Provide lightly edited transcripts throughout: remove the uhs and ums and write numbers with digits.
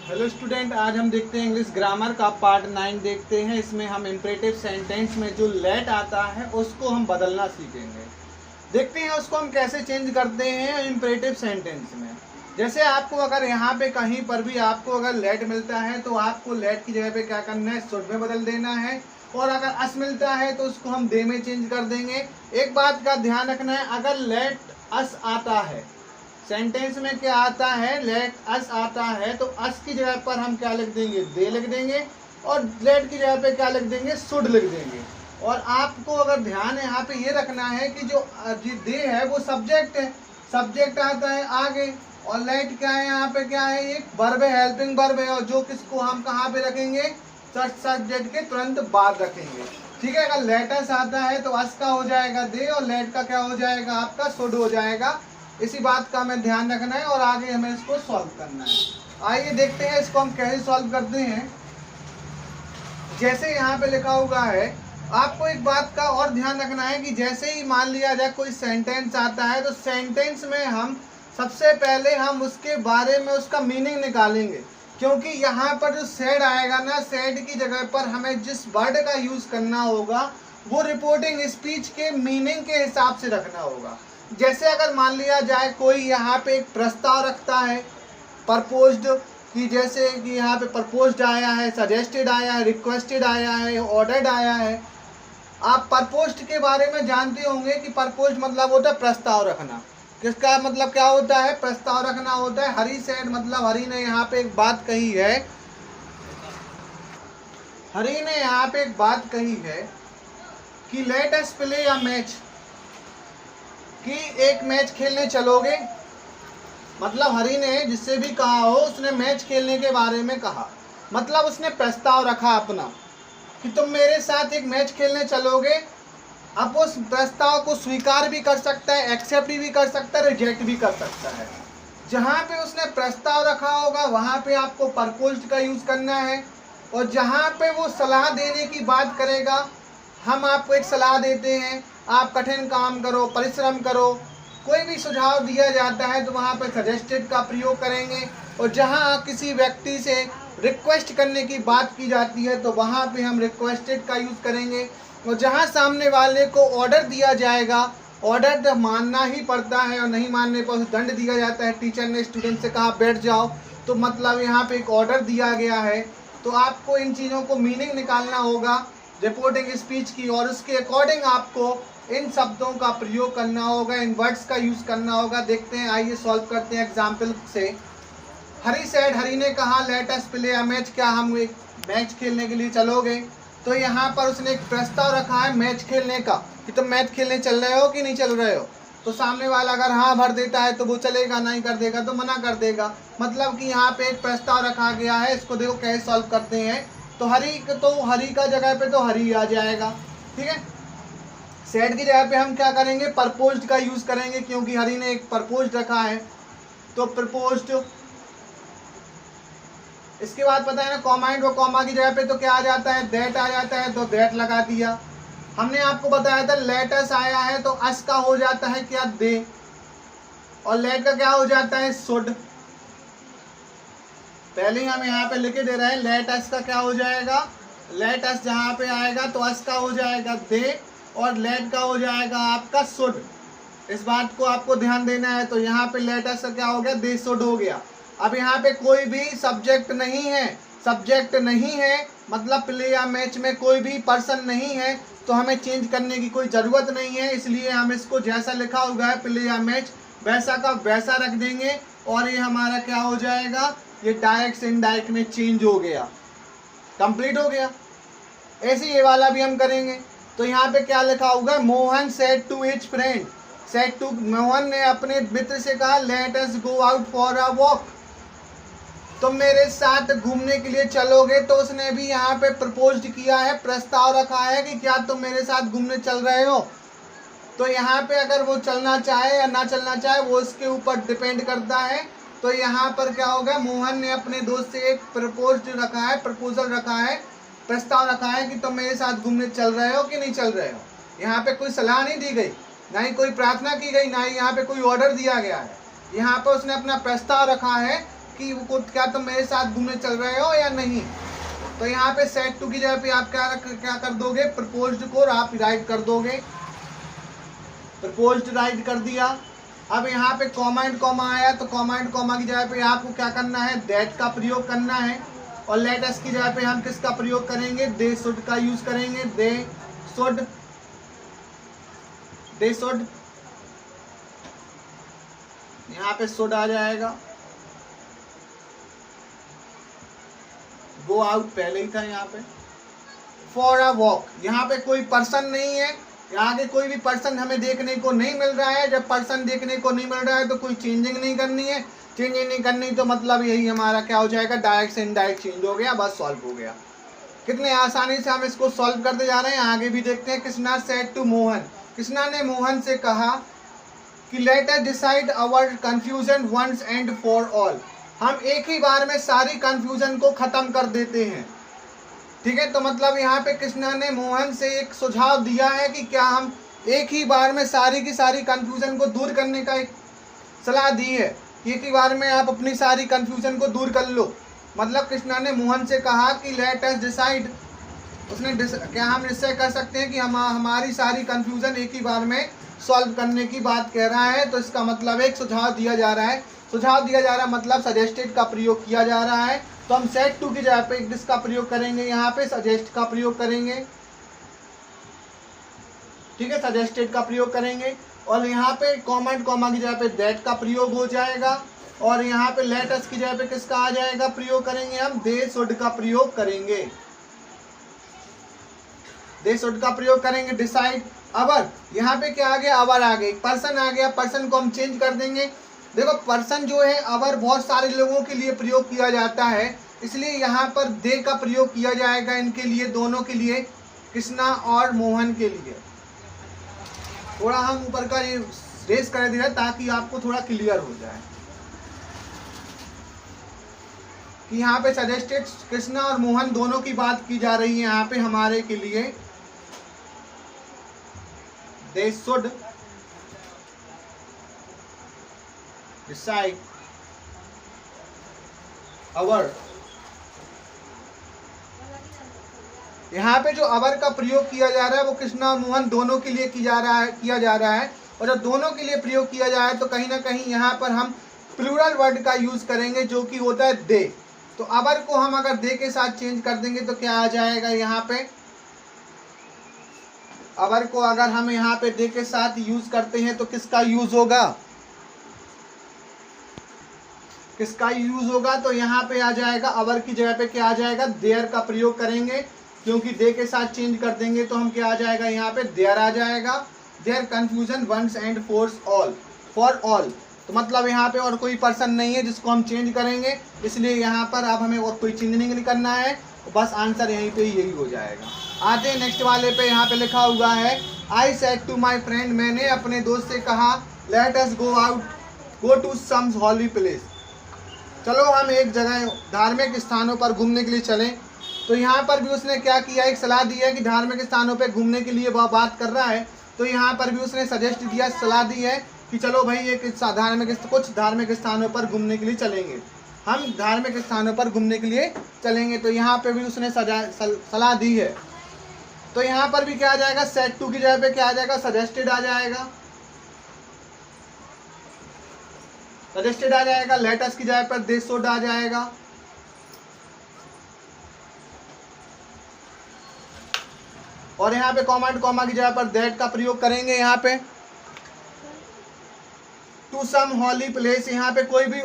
Hello student, आज हम देखते हैं इंग्लिश ग्रामर का पार्ट 9 देखते हैं। इसमें हम इम्परेटिव सेंटेंस में जो लेट आता है उसको हम बदलना सीखेंगे। देखते हैं उसको हम कैसे चेंज करते हैं इम्परेटिव सेंटेंस में। जैसे आपको अगर यहाँ पे कहीं पर भी आपको अगर लेट मिलता है तो आपको लेट की जगह पे क्या करना है, शुड में बदल देना है। और अगर अस मिलता है तो उसको हम दे में चेंज कर देंगे। एक बात का ध्यान रखना है, अगर लेट अस आता है सेंटेंस में, क्या आता है, लेट अस आता है, तो अस की जगह पर हम क्या लिख देंगे, दे लिख देंगे। और लेट की जगह पे क्या लिख देंगे, शुड लिख देंगे। और आपको अगर ध्यान है यहाँ पे ये रखना है कि जो दे है वो सब्जेक्ट है, सब्जेक्ट आता है आगे। और लेट क्या है, यहाँ पे क्या है, एक वर्ब है, हेल्पिंग वर्ब है, और जो किसको हम कहाँ पे रखेंगे, सब्जेक्ट के तुरंत बाद रखेंगे। ठीक है, अगर लेटस आता है तो अस का हो जाएगा दे, और लेट का क्या हो जाएगा, आपका शुड हो जाएगा। इसी बात का हमें ध्यान रखना है और आगे हमें इसको सॉल्व करना है। आइए देखते हैं इसको हम कैसे सॉल्व करते हैं। जैसे यहाँ पे लिखा हुआ है, आपको एक बात का और ध्यान रखना है कि जैसे ही मान लिया जाए कोई सेंटेंस आता है तो सेंटेंस में हम सबसे पहले हम उसके बारे में उसका मीनिंग निकालेंगे। क्योंकि यहाँ पर जो सेड आएगा ना, सेड की जगह पर हमें जिस वर्ड का यूज़ करना होगा वो रिपोर्टिंग स्पीच के मीनिंग के हिसाब से रखना होगा। जैसे अगर मान लिया जाए कोई यहाँ पे एक प्रस्ताव रखता है प्रपोज्ड कि, जैसे कि यहाँ पे प्रपोज्ड आया है, सजेस्टेड आया है, रिक्वेस्टेड आया है, ऑर्डर्ड आया है। आप प्रपोज्ड के बारे में जानते होंगे कि प्रपोज्ड मतलब होता है प्रस्ताव रखना। किसका मतलब क्या होता है, प्रस्ताव रखना होता है। हरी सेड मतलब हरी ने यहाँ पे एक बात कही है, हरी ने यहाँ पे एक बात कही है कि let us play a match, कि एक मैच खेलने चलोगे। मतलब हरी ने जिससे भी कहा हो उसने मैच खेलने के बारे में कहा, मतलब उसने प्रस्ताव रखा अपना कि तुम मेरे साथ एक मैच खेलने चलोगे। अब उस प्रस्ताव को स्वीकार भी कर सकता है, एक्सेप्ट भी कर सकता है, रिजेक्ट भी कर सकता है। जहाँ पे उसने प्रस्ताव रखा होगा वहाँ पे आपको प्रपोज्ड का यूज़ करना है। और जहाँ पे वो सलाह देने की बात करेगा, हम आपको एक सलाह देते हैं, आप कठिन काम करो, परिश्रम करो, कोई भी सुझाव दिया जाता है तो वहाँ पे सजेस्टेड का प्रयोग करेंगे। और जहाँ किसी व्यक्ति से रिक्वेस्ट करने की बात की जाती है तो वहाँ पे हम रिक्वेस्टेड का यूज़ करेंगे। और जहाँ सामने वाले को ऑर्डर दिया जाएगा, ऑर्डर तो मानना ही पड़ता है और नहीं मानने पर उसे दंड दिया जाता है। टीचर ने स्टूडेंट से कहा बैठ जाओ, तो मतलब यहाँ पे एक ऑर्डर दिया गया है। तो आपको इन चीज़ों को मीनिंग निकालना होगा रिपोर्टिंग स्पीच की, और उसके अकॉर्डिंग आपको इन शब्दों का प्रयोग करना होगा, इन वर्ड्स का यूज़ करना होगा। देखते हैं, आइए सॉल्व करते हैं एग्जाम्पल से। हरी सेड, हरी ने कहा let us play a match, क्या हम एक मैच खेलने के लिए चलोगे। तो यहाँ पर उसने एक प्रस्ताव रखा है मैच खेलने का कि तुम मैच खेलने चल रहे हो कि नहीं चल रहे हो। तो सामने वाला अगर हाँ भर देता है तो वो चलेगा, नहीं कर देगा तो मना कर देगा। मतलब कि यहाँ पे एक प्रस्ताव रखा गया है। इसको देखो कैसे सॉल्व करते हैं। तो हरी का जगह पे तो हरी आ जाएगा। ठीक है, सेड की जगह पे हम क्या करेंगे, प्रपोज्ड का यूज़ करेंगे, क्योंकि हरी ने एक प्रपोज्ड रखा है तो प्रपोज्ड। इसके बाद पता है ना, कॉमा एंड, वो कॉमा की जगह पे तो क्या आ जाता है, दैट आ जाता है, तो दैट लगा दिया। हमने आपको बताया था लेट अस आया है तो अस का हो जाता है क्या, दे, और लेट का क्या हो जाता है, शुड। पहले ही हम यहाँ पे लिखे दे रहे हैं, लेट अस का क्या हो जाएगा, लेट अस जहाँ पे आएगा तो अस का हो जाएगा दे, और लेट का हो जाएगा आपका शुड। इस बात को आपको ध्यान देना है। तो यहाँ पे लेट अस का क्या हो गया, दे शुड हो गया। अब यहाँ पे कोई भी सब्जेक्ट नहीं है, सब्जेक्ट नहीं है मतलब प्ले या मैच में कोई भी पर्सन नहीं है, तो हमें चेंज करने की कोई ज़रूरत नहीं है। इसलिए हम इसको जैसा लिखा हुआ है प्ले या मैच वैसा का वैसा रख देंगे, और ये हमारा क्या हो जाएगा, ये डायरेक्ट से इनडायरेक्ट में चेंज हो गया, कंप्लीट हो गया। ऐसे ये वाला भी हम करेंगे। तो यहाँ पे क्या लिखा होगा, Mohan said to his friend, said to, Mohan ने अपने मित्र से कहा let us go out for a walk, तुम मेरे साथ घूमने के लिए चलोगे। तो उसने भी यहाँ पे प्रपोज्ड किया है, प्रस्ताव रखा है कि क्या तुम मेरे साथ घूमने चल रहे हो। तो यहाँ पे अगर वो चलना चाहे या ना चलना चाहे वो उसके ऊपर डिपेंड करता है। तो यहाँ पर क्या होगा, मोहन ने अपने दोस्त से एक प्रपोज्ड रखा है, प्रपोजल रखा है, प्रस्ताव रखा है कि तुम मेरे साथ घूमने चल रहे हो कि नहीं चल रहे हो। यहाँ पे कोई सलाह नहीं दी गई, ना ही कोई प्रार्थना की गई, ना ही यहाँ पे कोई ऑर्डर दिया गया है। यहाँ पे उसने अपना प्रस्ताव रखा है कि वो क्या तुम मेरे साथ घूमने चल रहे हो या नहीं। तो यहाँ पे सेट टू की जगह पे आप क्या कर दोगे, प्रपोज्ड को आप राइट कर दोगे, प्रपोज्ड राइट कर दिया। अब यहाँ पे कॉमा एंड कॉमा आया तो कॉमा एंड कॉमा की जगह पे आपको क्या करना है, दैट का प्रयोग करना है। और लेट अस की जगह पे हम किसका प्रयोग करेंगे, दे शुड का यूज करेंगे, दे शुड यहाँ पे शुड आ जाएगा। गो आउट पहले ही था यहाँ पे। फॉर अ वॉक, यहाँ पे कोई पर्सन नहीं है, यहाँ के कोई भी पर्सन हमें देखने को नहीं मिल रहा है। जब पर्सन देखने को नहीं मिल रहा है तो कोई चेंजिंग नहीं करनी है। चेंजिंग नहीं करनी तो मतलब यही हमारा क्या हो जाएगा, डायरेक्ट से इनडायरेक्ट चेंज हो गया, बस सॉल्व हो गया। कितने आसानी से हम इसको सॉल्व करते जा रहे हैं। आगे भी देखते हैं। कृष्णा सेड टू मोहन, कृष्णा ने मोहन से कहा कि let us decide our confusion once and for all, हम एक ही बार में सारी कंफ्यूजन को खत्म कर देते हैं। ठीक है, तो मतलब यहाँ पे कृष्णा ने मोहन से एक सुझाव दिया है कि क्या हम एक ही बार में सारी की सारी कंफ्यूजन को दूर करने का एक सलाह दी है। एक ही बार में आप अपनी सारी कंफ्यूजन को दूर कर लो। मतलब कृष्णा ने मोहन से कहा कि लेट अस डिसाइड, उसने क्या हम निश्चय कर सकते हैं कि हमारी सारी कंफ्यूजन एक ही बार में सॉल्व करने की बात कह रहा है। तो इसका मतलब एक सुझाव दिया जा रहा है। सुझाव दिया जा रहा है मतलब सजेस्टेड का प्रयोग किया जा रहा है। तो हम सेट टू की जगह पे किसका प्रयोग करेंगे, यहाँ पे सजेस्ट का प्रयोग करेंगे। ठीक है, सजेस्टेड का प्रयोग करेंगे। और यहाँ पे कॉमा एंड कॉमा की जगह पे दैट का प्रयोग हो जाएगा। और यहाँ पे लेट अस की जगह पे किसका आ जाएगा, प्रयोग करेंगे हम, दे शुड का प्रयोग करेंगे। दे शुड का प्रयोग करेंगे। डिसाइड अवर, यहाँ पे क्या आ गया, अवर आ गया, पर्सन आ गया, पर्सन को हम चेंज कर देंगे। देखो पर्सन जो है अवर बहुत सारे लोगों के लिए प्रयोग किया जाता है, इसलिए यहाँ पर दे का प्रयोग किया जाएगा इनके लिए, दोनों के लिए, कृष्णा और मोहन के लिए। थोड़ा हम ऊपर का ये रेस कर दिया ताकि आपको थोड़ा क्लियर हो जाए कि यहाँ पे सजेस्टेड कृष्णा और मोहन दोनों की बात की जा रही है। यहाँ पे हमारे के लिए दे शुड डिसाइड अवर, यहाँ पे जो अवर का प्रयोग किया जा रहा है वो कृष्णा और मोहन दोनों के लिए किया जा रहा है। और जब दोनों के लिए प्रयोग किया जा रहा है तो कहीं ना कहीं यहाँ पर हम प्लूरल वर्ड का यूज करेंगे जो कि होता है दे। तो अवर को हम अगर दे के साथ चेंज कर देंगे तो क्या आ जाएगा, यहाँ पे अवर को अगर हम यहाँ पे दे के साथ यूज करते हैं तो किसका यूज होगा, किसका यूज होगा, तो यहाँ पे आ जाएगा अवर की जगह पे क्या आ जाएगा, देयर का प्रयोग करेंगे। क्योंकि दे के साथ चेंज कर देंगे तो हम क्या आ जाएगा, यहाँ पे देयर आ जाएगा। There confusion once and for all, तो मतलब यहाँ पे और कोई पर्सन नहीं है जिसको हम चेंज करेंगे, इसलिए यहाँ पर अब हमें और कोई चेंज नहीं करना है, बस आंसर यहीं पे यही हो जाएगा। आते हैं नेक्स्ट वाले पे। यहाँ पे लिखा हुआ है I said to my friend, मैंने अपने दोस्त से कहा, let us go to some holy place, चलो हम एक जगह धार्मिक स्थानों पर घूमने के लिए चलें। तो यहाँ पर भी उसने क्या किया, एक सलाह दी है कि धार्मिक स्थानों पर घूमने के लिए वह बात कर रहा है। तो यहाँ पर भी उसने सजेस्ट दिया, सलाह दी है कि चलो भाई एक कुछ धार्मिक स्थानों पर घूमने के लिए चलेंगे, हम धार्मिक स्थानों पर घूमने के लिए चलेंगे। तो यहाँ पे भी उसने सलाह दी है। तो यहाँ पर भी क्या आ जाएगा, सेट टू की जगह पे क्या आ जाएगा, सजेस्टेड आ जाएगा, सजेस्टेड आ जाएगा। लेट अस की जगह पर दे शुड आ जाएगा। और यहाँ पे कॉमा एंड कॉमा की जगह पर दैट का प्रयोग करेंगे। यहाँ पे टू सम हॉली प्लेस, यहाँ पे कोई भी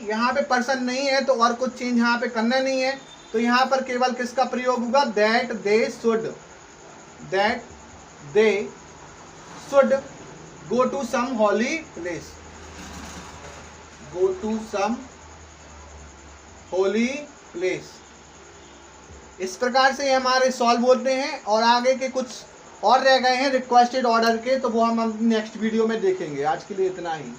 यहाँ पे पर्सन नहीं है तो और कुछ चेंज यहाँ पे करना नहीं है। तो यहाँ पर केवल किसका प्रयोग होगा, that they should go to some holy place, go to some holy place. इस प्रकार से हमारे सॉल्व होते हैं। और आगे के कुछ और रह गए हैं रिक्वेस्टेड ऑर्डर के, तो वो हम नेक्स्ट वीडियो में देखेंगे। आज के लिए इतना ही।